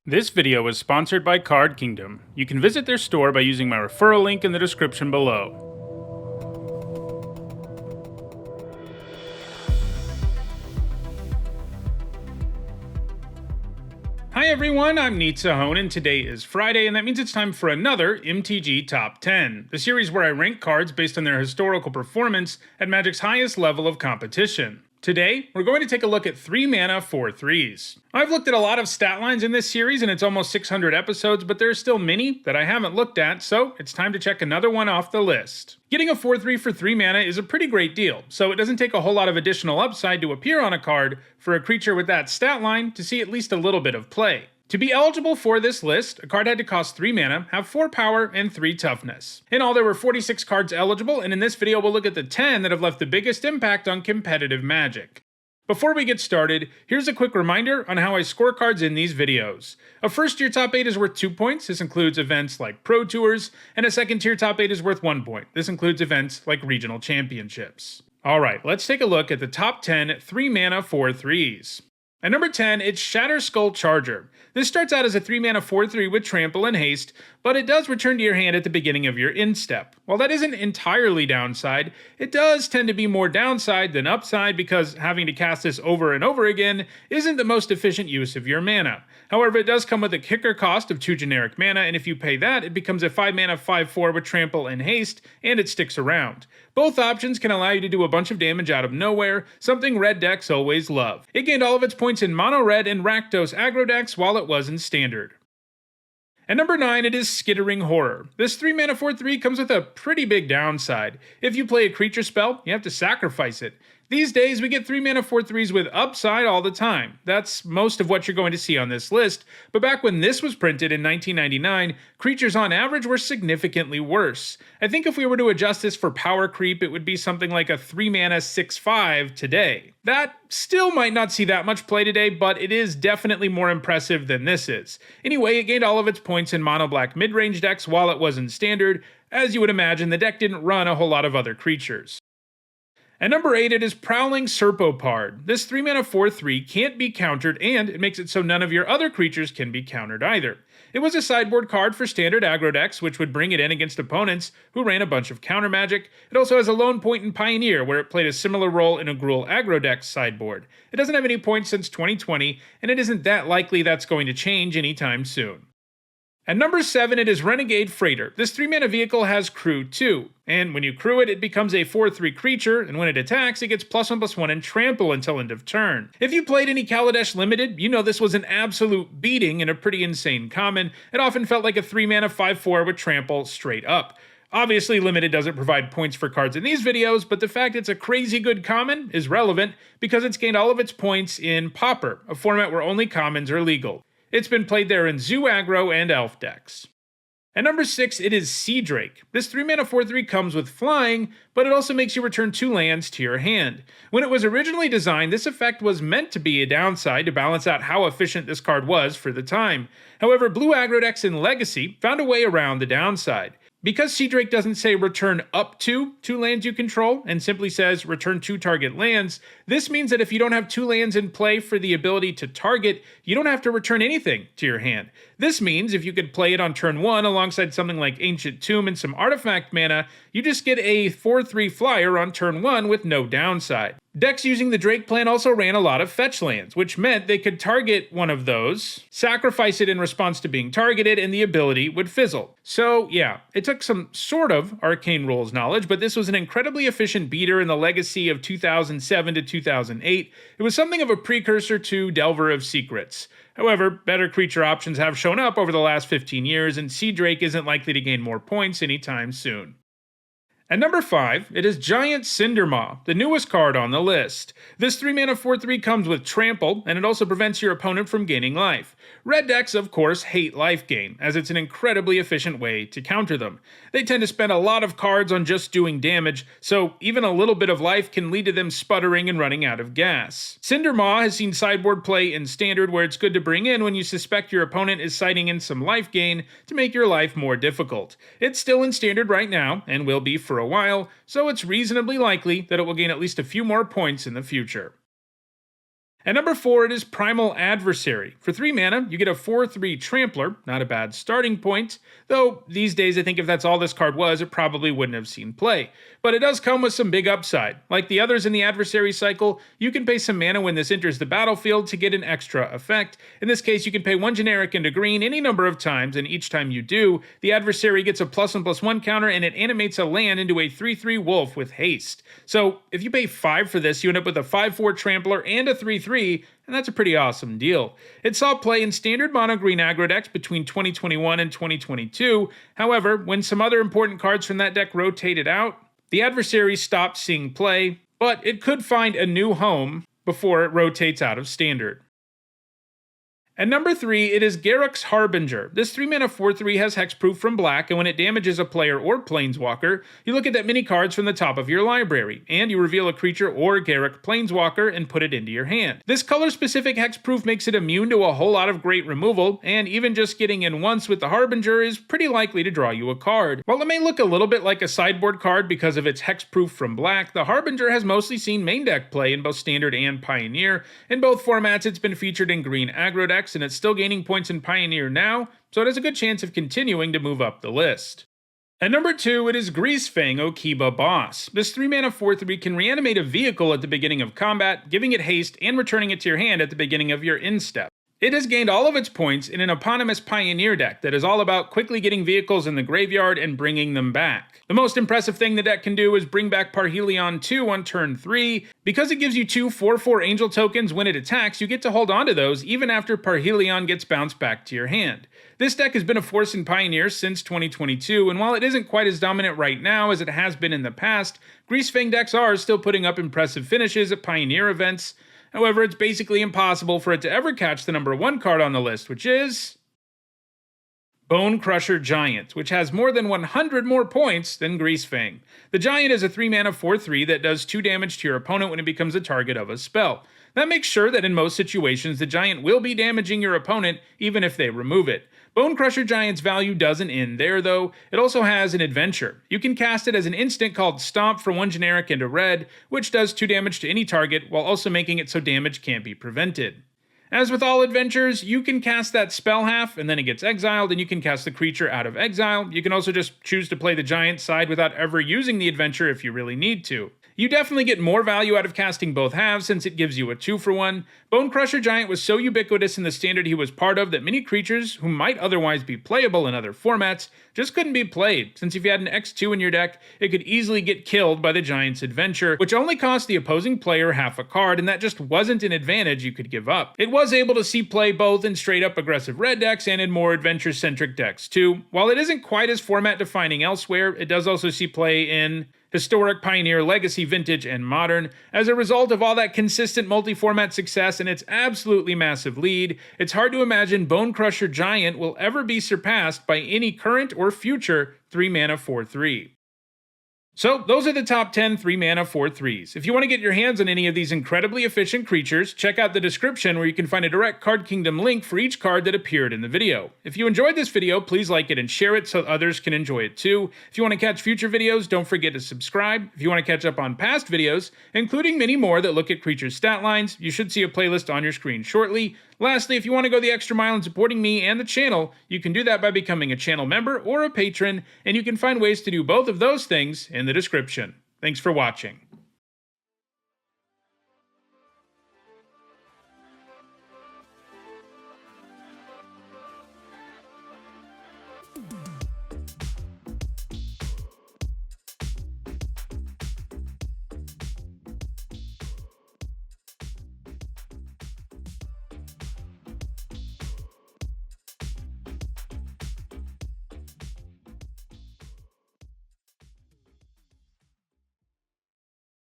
This video is sponsored by Card Kingdom. You can visit their store by using my referral link in the description below. Hi everyone, I'm Nitsahone, and today is Friday, and that means it's time for another MTG Top 10, the series where I rank cards based on their historical performance at Magic's highest level of competition. Today, we're going to take a look at 3 mana 4/3s. I've looked at a lot of stat lines in this series and it's almost 600 episodes, but there are still many that I haven't looked at, so it's time to check another one off the list. Getting a 4/3 for 3 mana is a pretty great deal, so it doesn't take a whole lot of additional upside to appear on a card for a creature with that stat line to see at least a little bit of play. To be eligible for this list, a card had to cost 3 mana, have 4 power, and 3 toughness. In all, there were 46 cards eligible, and in this video we'll look at the 10 that have left the biggest impact on competitive Magic. Before we get started, here's a quick reminder on how I score cards in these videos. A first tier top 8 is worth 2 points, this includes events like Pro Tours, and a second tier top 8 is worth 1 point, this includes events like regional championships. Alright, let's take a look at the top 10 3 mana 4/3s. At number 10, it's Shatterskull Charger. This starts out as a 3 mana 4/3 with Trample and Haste, but it does return to your hand at the beginning of your end step. While that isn't entirely downside, it does tend to be more downside than upside because having to cast this over and over again isn't the most efficient use of your mana. However, it does come with a kicker cost of 2 generic mana, and if you pay that, it becomes a 5 mana 5/4 with Trample and Haste, and it sticks around. Both options can allow you to do a bunch of damage out of nowhere, something red decks always love. It gained all of its points in Mono Red and Rakdos aggro decks while it was in Standard. At number 9, it is Skittering Horror. This 3 mana 4/3 comes with a pretty big downside. If you play a creature spell, you have to sacrifice it. These days, we get 3 mana 4/3s with upside all the time. That's most of what you're going to see on this list, but back when this was printed in 1999, creatures on average were significantly worse. I think if we were to adjust this for power creep, it would be something like a 3 mana 6/5 today. That still might not see that much play today, but it is definitely more impressive than this is. Anyway, it gained all of its points in mono black mid-range decks while it was in Standard. As you would imagine, the deck didn't run a whole lot of other creatures. At number 8, it is Prowling Serpopard. This 3 mana 4/3 can't be countered, and it makes it so none of your other creatures can be countered either. It was a sideboard card for standard aggro decks, which would bring it in against opponents who ran a bunch of counter magic. It also has a lone point in Pioneer, where it played a similar role in a Gruul aggro deck's sideboard. It doesn't have any points since 2020, and it isn't that likely that's going to change anytime soon. At number 7, it is Renegade Freighter. This 3 mana vehicle has Crew 2, and when you crew it, it becomes a 4/3 creature, and when it attacks, it gets +1/+1 and Trample until end of turn. If you played any Kaladesh Limited, you know this was an absolute beating and a pretty insane common. It often felt like a 3 mana 5/4 with Trample straight up. Obviously, Limited doesn't provide points for cards in these videos, but the fact it's a crazy good common is relevant because it's gained all of its points in Pauper, a format where only commons are legal. It's been played there in Zoo aggro and Elf decks. At number 6, it is Sea Drake. This 3 mana 4/3 comes with flying, but it also makes you return 2 lands to your hand. When it was originally designed, this effect was meant to be a downside to balance out how efficient this card was for the time. However, blue aggro decks in Legacy found a way around the downside. Because Sea Drake doesn't say return up to 2 lands you control, and simply says return 2 target lands, this means that if you don't have 2 lands in play for the ability to target, you don't have to return anything to your hand. This means if you could play it on turn 1 alongside something like Ancient Tomb and some artifact mana, you just get a 4/3 flyer on turn 1 with no downside. Decks using the Drake plan also ran a lot of fetch lands, which meant they could target one of those, sacrifice it in response to being targeted, and the ability would fizzle. So yeah, it took some sort of Arcane Rules knowledge, but this was an incredibly efficient beater in the Legacy of 2007 to 2008. It was something of a precursor to Delver of Secrets. However, better creature options have shown up over the last 15 years, and Sea Drake isn't likely to gain more points anytime soon. At number 5, it is Giant CINDERMAW, the newest card on the list. This 3 mana 4/3 comes with Trample, and it also prevents your opponent from gaining life. Red decks, of course, hate life gain, as it's an incredibly efficient way to counter them. They tend to spend a lot of cards on just doing damage, so even a little bit of life can lead to them sputtering and running out of gas. CINDERMAW has seen sideboard play in Standard, where it's good to bring in when you suspect your opponent is citing in some life gain to make your life more difficult. It's still in Standard right now, and will be for a while, so it's reasonably likely that it will gain at least a few more points in the future. At number 4, it is Primal Adversary. For 3 mana, you get a 4/3 Trampler, not a bad starting point, though these days I think if that's all this card was, it probably wouldn't have seen play. But it does come with some big upside. Like the others in the Adversary cycle, you can pay some mana when this enters the battlefield to get an extra effect. In this case, you can pay 1 generic into green any number of times, and each time you do, the Adversary gets a +1/+1 counter and it animates a land into a 3/3 wolf with haste. So if you pay 5 for this, you end up with a 5/4 Trampler and a 3/3, and that's a pretty awesome deal. It saw play in standard mono green aggro decks between 2021 and 2022. However, when some other important cards from that deck rotated out, the Adversary stopped seeing play, but it could find a new home before it rotates out of standard. At number 3, it is GARRUK'S Harbinger. This 3-mana 4/3 has hexproof from black, and when it damages a player or planeswalker, you look at that many cards from the top of your library, and you reveal a creature or Garruk planeswalker and put it into your hand. This color-specific hexproof makes it immune to a whole lot of great removal, and even just getting in once with the Harbinger is pretty likely to draw you a card. While it may look a little bit like a sideboard card because of its hexproof from black, the Harbinger has mostly seen main deck play in both Standard and Pioneer. In both formats, it's been featured in green aggro decks, and it's still gaining points in Pioneer now, so it has a good chance of continuing to move up the list. At number 2, it is Greasefang Okiba Boss. This 3-mana 4/3 can reanimate a vehicle at the beginning of combat, giving it haste and returning it to your hand at the beginning of your instep. It has gained all of its points in an eponymous Pioneer deck that is all about quickly getting vehicles in the graveyard and bringing them back. The most impressive thing the deck can do is bring back Parhelion 2 on turn 3. Because it gives you 2 4/4 Angel tokens when it attacks, you get to hold on to those even after Parhelion gets bounced back to your hand. This deck has been a force in Pioneer since 2022, and while it isn't quite as dominant right now as it has been in the past, Greasefang decks are still putting up impressive finishes at Pioneer events. However, it's basically impossible for it to ever catch the number 1 card on the list, which is Bonecrusher Giant, which has more than 100 more points than Greasefang. The Giant is a 3-mana 4/3 that does 2 damage to your opponent when it becomes a target of a spell. That makes sure that in most situations, the Giant will be damaging your opponent even if they remove it. Bonecrusher Giant's value doesn't end there, though. It also has an adventure. You can cast it as an instant called Stomp for 1 generic into red, which does 2 damage to any target, while also making it so damage can't be prevented. As with all adventures, you can cast that spell half, and then it gets exiled, and you can cast the creature out of exile. You can also just choose to play the Giant side without ever using the adventure if you really need to. You definitely get more value out of casting both halves since it gives you a 2-for-1. Bonecrusher Giant was so ubiquitous in the standard he was part of that many creatures who might otherwise be playable in other formats just couldn't be played, since if you had an X2 in your deck, it could easily get killed by the Giant's adventure, which only cost the opposing player half a card, and that just wasn't an advantage you could give up. It was able to see play both in straight-up aggressive red decks and in more adventure-centric decks too. While it isn't quite as format-defining elsewhere, it does also see play in Historic, Pioneer, Legacy, Vintage, and Modern. As a result of all that consistent multi-format success and its absolutely massive lead, it's hard to imagine Bonecrusher Giant will ever be surpassed by any current or future 3-mana 4/3. So, those are the top 10 3-mana 4/3s. If you want to get your hands on any of these incredibly efficient creatures, check out the description where you can find a direct Card Kingdom link for each card that appeared in the video. If you enjoyed this video, please like it and share it so others can enjoy it too. If you want to catch future videos, don't forget to subscribe. If you want to catch up on past videos, including many more that look at creatures' stat lines, you should see a playlist on your screen shortly. Lastly, if you want to go the extra mile in supporting me and the channel, you can do that by becoming a channel member or a patron, and you can find ways to do both of those things in the description. Thanks for watching.